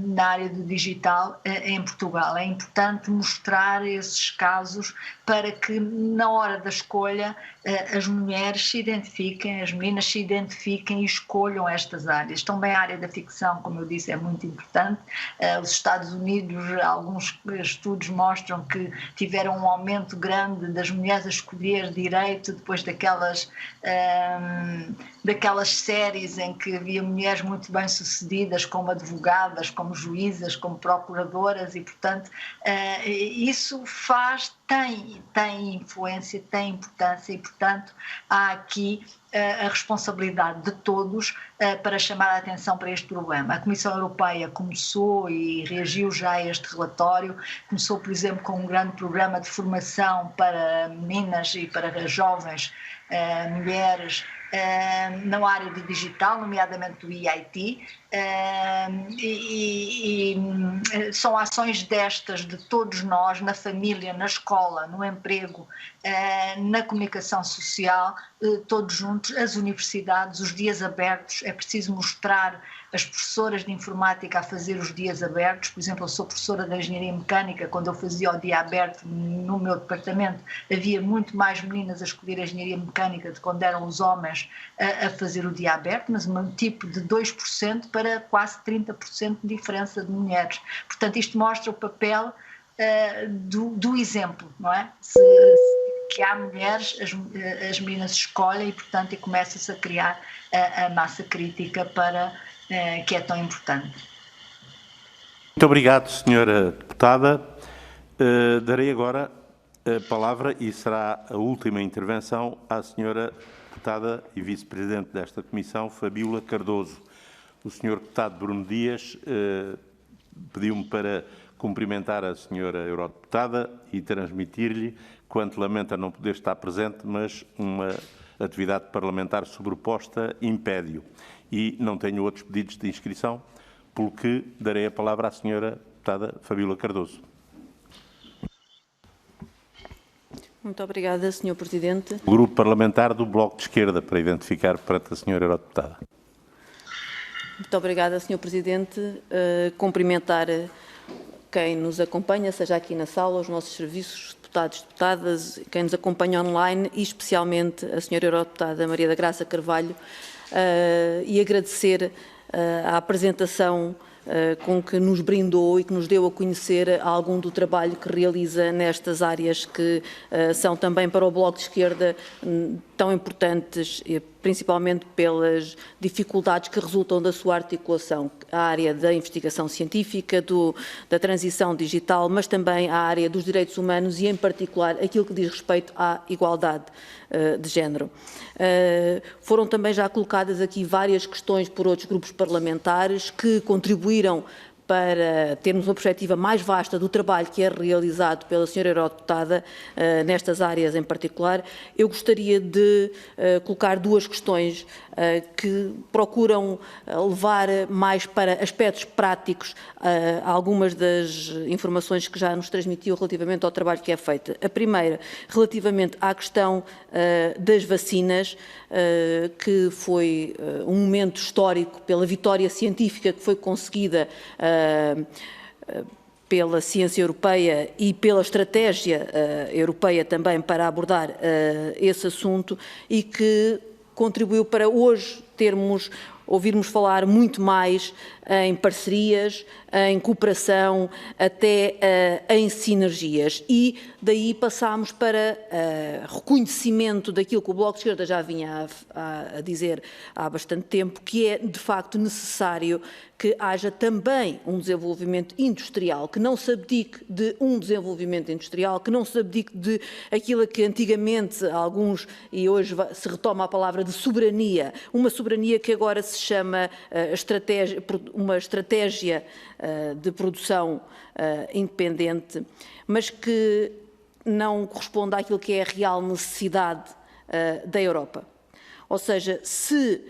na área do digital em Portugal. É importante mostrar esses casos para que na hora da escolha as mulheres se identifiquem, as meninas se identifiquem e escolham estas áreas. Também a área da ficção, como eu disse, é muito importante. Os Estados Unidos, alguns estudos mostram que tiveram um aumento grande das mulheres a escolher direito depois daquelas séries em que havia mulheres muito bem-sucedidas como advogadas, como juízas, como procuradoras, e portanto isso tem influência, tem importância, e portanto há aqui a responsabilidade de todos para chamar a atenção para este problema. A Comissão Europeia começou e reagiu já a este relatório, começou, por exemplo, com um grande programa de formação para meninas e para jovens mulheres na área do digital, nomeadamente do EIT, e são ações destas de todos nós, na família, na escola, no emprego, na comunicação social, todos juntos, as universidades, os dias abertos. É preciso mostrar as professoras de informática a fazer os dias abertos. Por exemplo, eu sou professora de engenharia mecânica. Quando eu fazia o dia aberto no meu departamento, havia muito mais meninas a escolher a engenharia mecânica do que quando eram os homens a fazer o dia aberto, mas um tipo de 2% para quase 30% de diferença de mulheres. Portanto, isto mostra o papel do exemplo, não é? Que há mulheres, as meninas escolhem e, portanto, começa-se a criar a massa crítica que é tão importante. Muito obrigado, Sra. Deputada. Darei agora a palavra, e será a última intervenção, à Sra. Deputada e Vice-Presidente desta Comissão, Fabíola Cardoso. O Sr. Deputado Bruno Dias pediu-me para cumprimentar a Sra. Eurodeputada e transmitir-lhe quanto lamenta não poder estar presente, mas uma atividade parlamentar sobreposta impede-o. E não tenho outros pedidos de inscrição, pelo que darei a palavra à Sra. Deputada Fabíola Cardoso. Muito obrigada, Sr. Presidente. O Grupo Parlamentar do Bloco de Esquerda, para identificar perante a Sra. Eurodeputada. Muito obrigada, Sr. Presidente. Cumprimentar quem nos acompanha, seja aqui na sala, os nossos serviços, deputados e deputadas, quem nos acompanha online, e especialmente a Sra. Eurodeputada Maria da Graça Carvalho, e agradecer a apresentação com que nos brindou e que nos deu a conhecer algum do trabalho que realiza nestas áreas que são também para o Bloco de Esquerda tão importantes, principalmente pelas dificuldades que resultam da sua articulação, a área da investigação científica, da transição digital, mas também a área dos direitos humanos e, em particular, aquilo que diz respeito à igualdade de género. Foram também já colocadas aqui várias questões por outros grupos parlamentares que contribuíram para termos uma perspectiva mais vasta do trabalho que é realizado pela senhora eurodeputada nestas áreas em particular. Eu gostaria de colocar duas questões que procuram levar mais para aspectos práticos algumas das informações que já nos transmitiu relativamente ao trabalho que é feito. A primeira, relativamente à questão das vacinas, que foi um momento histórico pela vitória científica que foi conseguida pela ciência europeia e pela estratégia europeia também para abordar esse assunto e que contribuiu para hoje ouvirmos falar muito mais em parcerias, em cooperação, até em sinergias. E daí passámos para reconhecimento daquilo que o Bloco de Esquerda já vinha a dizer há bastante tempo, que é, de facto, necessário que haja também um desenvolvimento industrial, que não se abdique de um desenvolvimento industrial, que não se abdique de aquilo que antigamente alguns, e hoje se retoma a palavra de soberania, uma soberania que agora se chama uma estratégia de produção independente, mas que não corresponde àquilo que é a real necessidade da Europa. Ou seja, se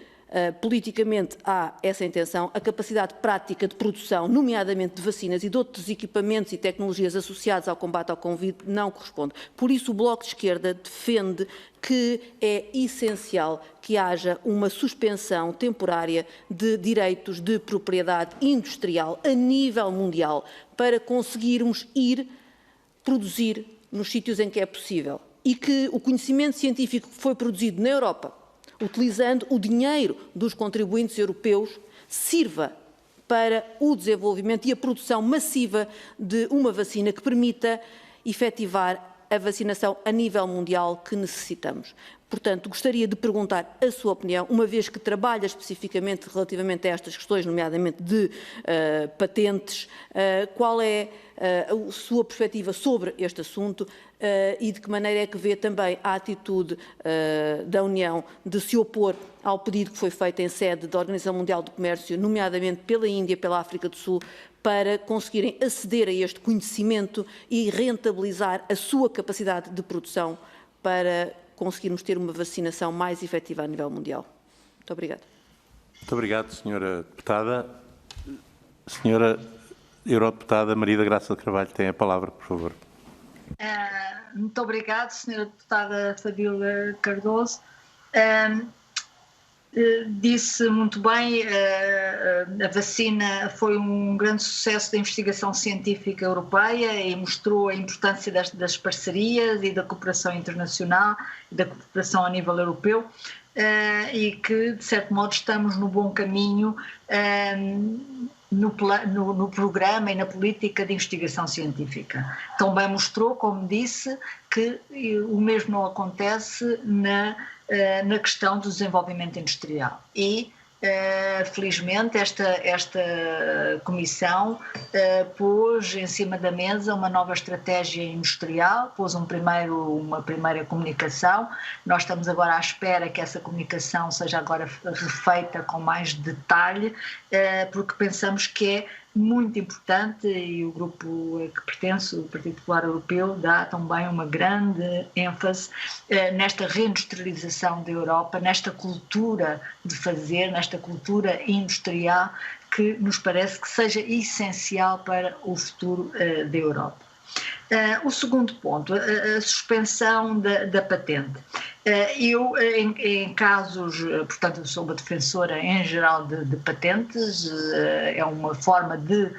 politicamente há essa intenção, a capacidade prática de produção, nomeadamente de vacinas e de outros equipamentos e tecnologias associados ao combate ao Covid, não corresponde. Por isso, o Bloco de Esquerda defende que é essencial que haja uma suspensão temporária de direitos de propriedade industrial a nível mundial para conseguirmos ir produzir nos sítios em que é possível e que o conhecimento científico que foi produzido na Europa, utilizando o dinheiro dos contribuintes europeus, sirva para o desenvolvimento e a produção massiva de uma vacina que permita efetivar a vacinação a nível mundial que necessitamos. Portanto, gostaria de perguntar a sua opinião, uma vez que trabalha especificamente relativamente a estas questões, nomeadamente de patentes, qual é a sua perspectiva sobre este assunto e de que maneira é que vê também a atitude da União de se opor ao pedido que foi feito em sede da Organização Mundial do Comércio, nomeadamente pela Índia e pela África do Sul, para conseguirem aceder a este conhecimento e rentabilizar a sua capacidade de produção para conseguirmos ter uma vacinação mais efetiva a nível mundial. Muito obrigada. Muito obrigado, Sra. Deputada. Sra. Eurodeputada Maria da Graça de Carvalho tem a palavra, por favor. Muito obrigado, Sra. Deputada Fabíola Cardoso. Disse muito bem, a vacina foi um grande sucesso da investigação científica europeia e mostrou a importância das parcerias e da cooperação internacional e da cooperação a nível europeu e que, de certo modo, estamos no bom caminho no programa e na política de investigação científica. Também mostrou, como disse, que o mesmo não acontece na questão do desenvolvimento industrial. E, felizmente, esta Comissão pôs em cima da mesa uma nova estratégia industrial, pôs uma primeira comunicação. Nós estamos agora à espera que essa comunicação seja agora refeita com mais detalhe, porque pensamos que é muito importante e o grupo a que pertence, o Partido Popular Europeu, dá também uma grande ênfase nesta reindustrialização da Europa, nesta cultura de fazer, nesta cultura industrial que nos parece que seja essencial para o futuro da Europa. O segundo ponto, a suspensão da patente. Eu, em casos, portanto, eu sou uma defensora em geral de patentes, é uma forma de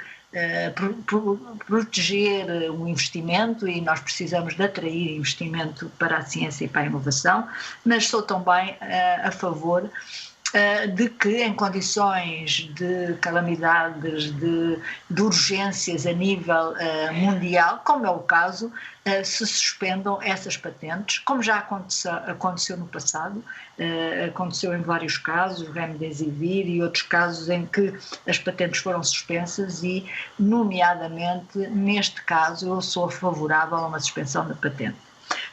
proteger o investimento e nós precisamos de atrair investimento para a ciência e para a inovação, mas sou também a favor de que em condições de calamidades, de urgências a nível mundial, como é o caso, se suspendam essas patentes, como já aconteceu no passado, aconteceu em vários casos, Remdesivir e outros casos em que as patentes foram suspensas e, nomeadamente, neste caso, eu sou favorável a uma suspensão da patente.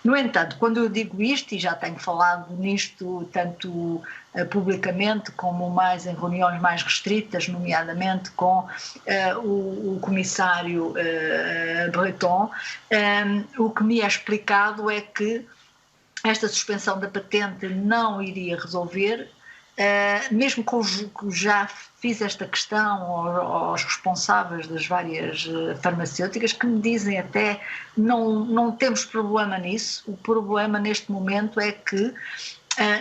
No entanto, quando eu digo isto, e já tenho falado nisto tanto publicamente como mais em reuniões mais restritas, nomeadamente com o comissário Breton, o que me é explicado é que esta suspensão da patente não iria resolver, mesmo com já fiz esta questão aos responsáveis das várias farmacêuticas, que me dizem até não temos problema nisso, o problema neste momento é que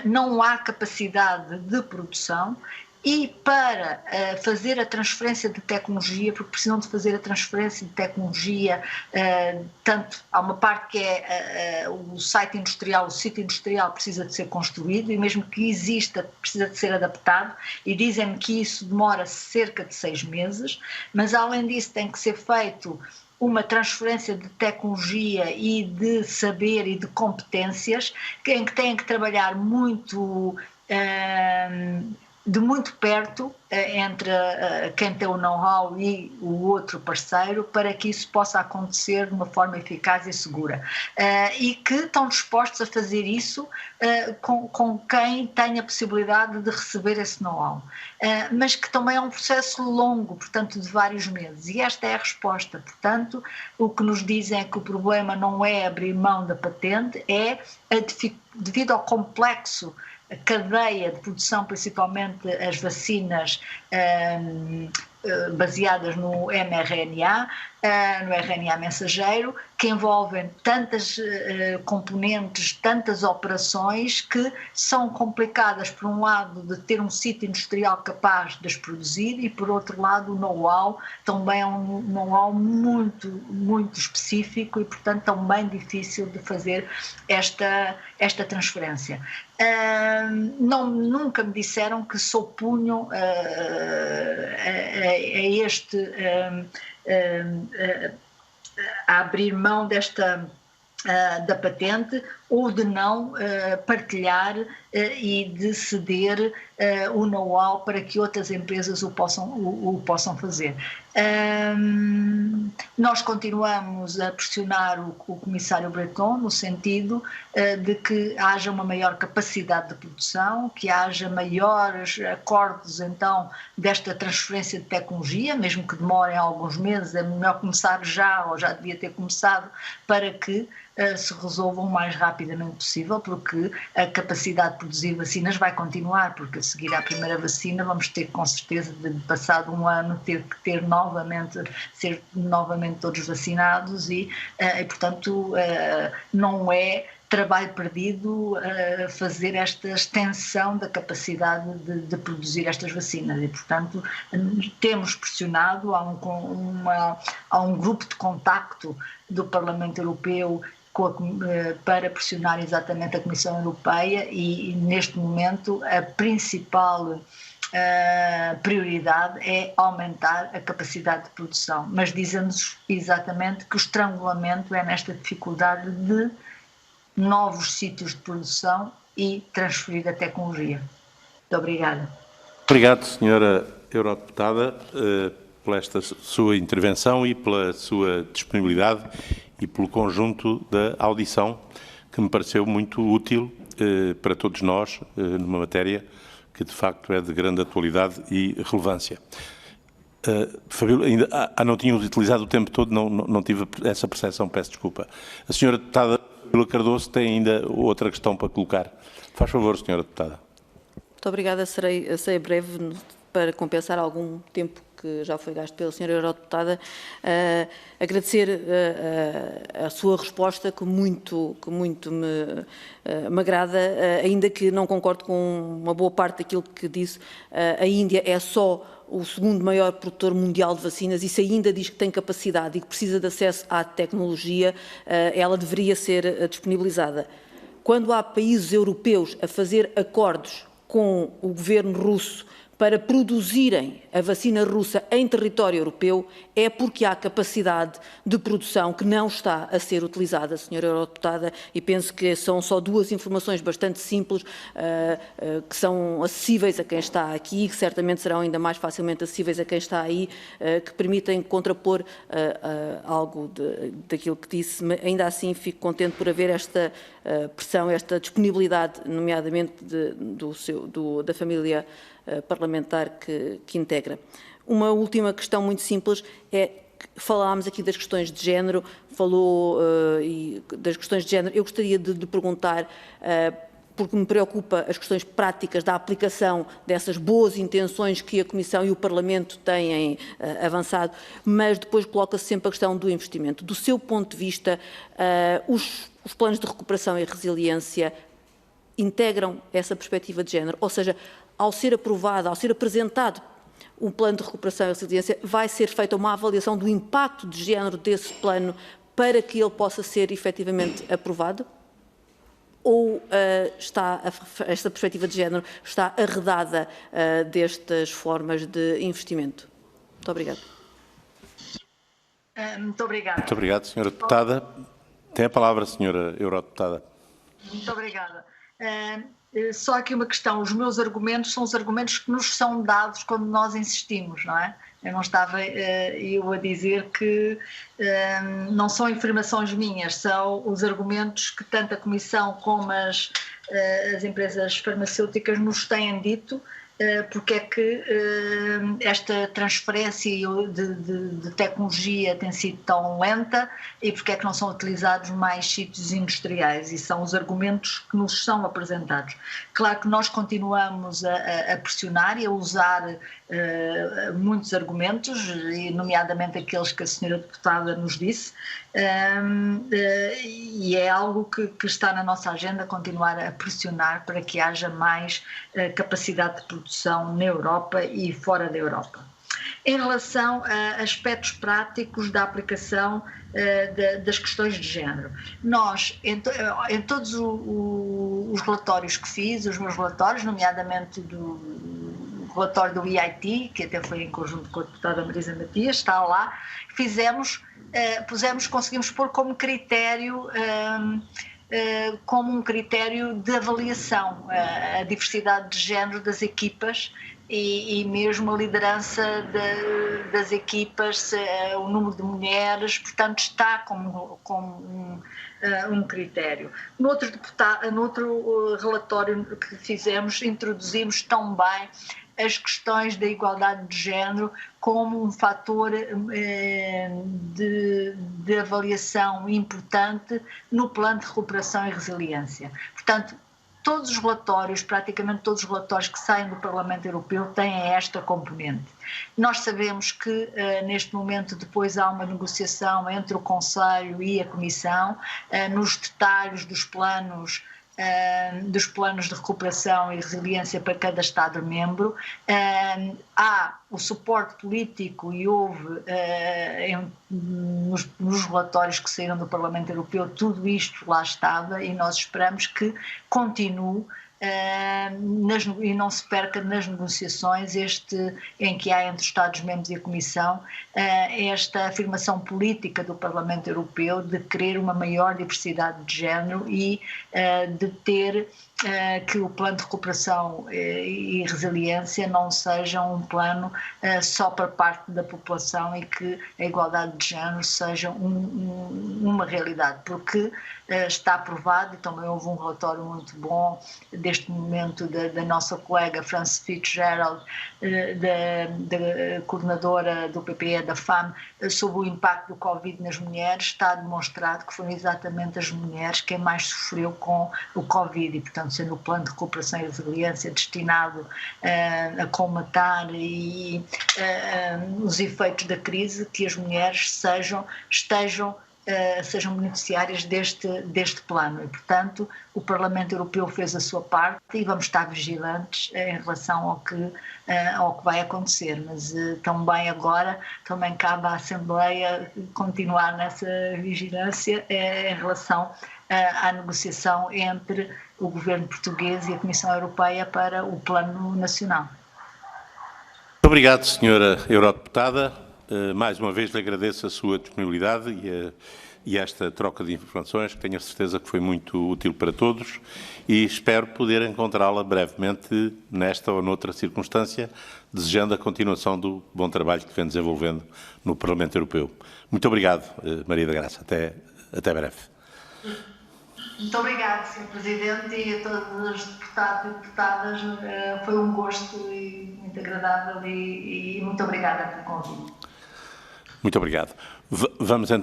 não há capacidade de produção e para fazer a transferência de tecnologia, porque precisam de fazer a transferência de tecnologia, tanto há uma parte que é o sítio industrial precisa de ser construído e mesmo que exista precisa de ser adaptado e dizem-me que isso demora cerca de 6 meses, mas além disso tem que ser feito uma transferência de tecnologia e de saber e de competências em que têm que trabalhar muito de muito perto entre quem tem o know-how e o outro parceiro para que isso possa acontecer de uma forma eficaz e segura. E que estão dispostos a fazer isso com quem tem a possibilidade de receber esse know-how. Mas que também é um processo longo, portanto, de vários meses. E esta é a resposta. Portanto, o que nos dizem é que o problema não é abrir mão da patente, é devido ao complexo a cadeia de produção, principalmente as vacinas baseadas no mRNA, no RNA mensageiro, que envolvem tantas componentes, tantas operações que são complicadas, por um lado, de ter um sítio industrial capaz de as produzir e, por outro lado, o know-how também é um know-how muito, muito específico e, portanto, também difícil de fazer esta transferência. Nunca me disseram que se opunham a abrir mão da patente ou de não partilhar e de ceder o know-how para que outras empresas o possam fazer. Nós continuamos a pressionar o comissário Breton no sentido de que haja uma maior capacidade de produção, que haja maiores acordos então desta transferência de tecnologia, mesmo que demorem alguns meses, é melhor começar já, ou já devia ter começado, para que se resolvam o mais rapidamente possível, porque a capacidade de produzir vacinas vai continuar, porque a seguir à primeira vacina vamos ter com certeza de passado um ano ter que ser novamente todos vacinados e portanto não é trabalho perdido fazer esta extensão da capacidade de produzir estas vacinas e, portanto, temos pressionado, há um grupo de contacto do Parlamento Europeu para pressionar exatamente a Comissão Europeia e neste momento a principal prioridade é aumentar a capacidade de produção, mas dizem-nos exatamente que o estrangulamento é nesta dificuldade de novos sítios de produção e transferir a tecnologia. Muito obrigada. Obrigado, Sra. Eurodeputada, pela esta sua intervenção e pela sua disponibilidade e pelo conjunto da audição, que me pareceu muito útil para todos nós, numa matéria que de facto é de grande atualidade e relevância. Fabíola, ainda não tinha utilizado o tempo todo, não tive essa percepção, peço desculpa. A Sra. Deputada Fabíola Cardoso tem ainda outra questão para colocar. Faz favor, Sra. Deputada. Muito obrigada, serei breve para compensar algum tempo que já foi gasto pela Sra. Eurodeputada, agradecer a sua resposta, que muito me agrada, ainda que não concordo com uma boa parte daquilo que disse. A Índia é só o segundo maior produtor mundial de vacinas e se ainda diz que tem capacidade e que precisa de acesso à tecnologia, ela deveria ser disponibilizada. Quando há países europeus a fazer acordos com o governo russo para produzirem a vacina russa em território europeu, é porque há capacidade de produção que não está a ser utilizada, Sra. Eurodeputada, e penso que são só duas informações bastante simples, que são acessíveis a quem está aqui, que certamente serão ainda mais facilmente acessíveis a quem está aí, que permitem contrapor algo daquilo que disse. Ainda assim, fico contente por haver esta pressão, esta disponibilidade, nomeadamente da família parlamentar que integra. Uma última questão muito simples é que falámos aqui das questões de género, das questões de género. Eu gostaria de perguntar, porque me preocupa as questões práticas da aplicação dessas boas intenções que a Comissão e o Parlamento têm avançado, mas depois coloca-se sempre a questão do investimento. Do seu ponto de vista, os planos de recuperação e resiliência integram essa perspectiva de género, ou seja, ao ser aprovado, ao ser apresentado o plano de recuperação e resiliência, vai ser feita uma avaliação do impacto de género desse plano para que ele possa ser efetivamente aprovado? Ou esta perspectiva de género está arredada destas formas de investimento? Muito obrigada. Muito obrigada. Muito obrigado, Sra. Deputada. Tem a palavra, Sra. Eurodeputada. Muito obrigada. Só aqui uma questão, os meus argumentos são os argumentos que nos são dados quando nós insistimos, não é? Eu não estava eu a dizer que não são afirmações minhas, são os argumentos que tanto a Comissão como as empresas farmacêuticas nos têm dito, porque é que esta transferência de tecnologia tem sido tão lenta e porque é que não são utilizados mais sítios industriais, e são os argumentos que nos são apresentados. Claro que nós continuamos a pressionar e a usar muitos argumentos, e nomeadamente aqueles que a senhora deputada nos disse, e é algo que está na nossa agenda, continuar a pressionar para que haja mais capacidade de produção na Europa e fora da Europa. Em relação a aspectos práticos da aplicação das questões de género, nós, em todos os relatórios que fiz, os meus relatórios, nomeadamente do relatório do EIT, que até foi em conjunto com a deputada Marisa Matias, está lá, conseguimos pôr como critério de avaliação a diversidade de género das equipas e mesmo a liderança das equipas, o número de mulheres, portanto está como um critério. No outro relatório que fizemos, introduzimos também as questões da igualdade de género como um fator de avaliação importante no plano de recuperação e resiliência. Portanto, praticamente todos os relatórios que saem do Parlamento Europeu têm esta componente. Nós sabemos que neste momento depois há uma negociação entre o Conselho e a Comissão nos detalhes dos planos de recuperação e resiliência para cada Estado-membro. Há o suporte político e houve, nos relatórios que saíram do Parlamento Europeu, tudo isto lá estava e nós esperamos que continue e não se perca nas negociações em que há entre os Estados-membros e a Comissão esta afirmação política do Parlamento Europeu de querer uma maior diversidade de género e de ter que o plano de recuperação e resiliência não seja um plano só para parte da população e que a igualdade de género seja uma realidade, porque está aprovado, e também houve um relatório muito bom deste momento da nossa colega Frances Fitzgerald, da coordenadora do PPE da FAM, sobre o impacto do Covid nas mulheres. Está demonstrado que foram exatamente as mulheres quem mais sofreu com o Covid e, portanto, sendo o plano de recuperação e resiliência destinado a colmatar os efeitos da crise, que as mulheres sejam beneficiárias deste plano. E, portanto, o Parlamento Europeu fez a sua parte e vamos estar vigilantes em relação ao que vai acontecer. Mas também agora, cabe à Assembleia continuar nessa vigilância em relação à negociação entre o governo português e a Comissão Europeia para o Plano Nacional. Muito obrigado, senhora Eurodeputada. Mais uma vez lhe agradeço a sua disponibilidade e esta troca de informações, que tenho a certeza que foi muito útil para todos, e espero poder encontrá-la brevemente nesta ou noutra circunstância, desejando a continuação do bom trabalho que vem desenvolvendo no Parlamento Europeu. Muito obrigado, Maria da Graça. Até breve. Muito obrigada, Sr. Presidente, e a todos os deputados e deputadas. Foi um gosto e muito agradável e muito obrigada pelo convite. Muito obrigado. Vamos então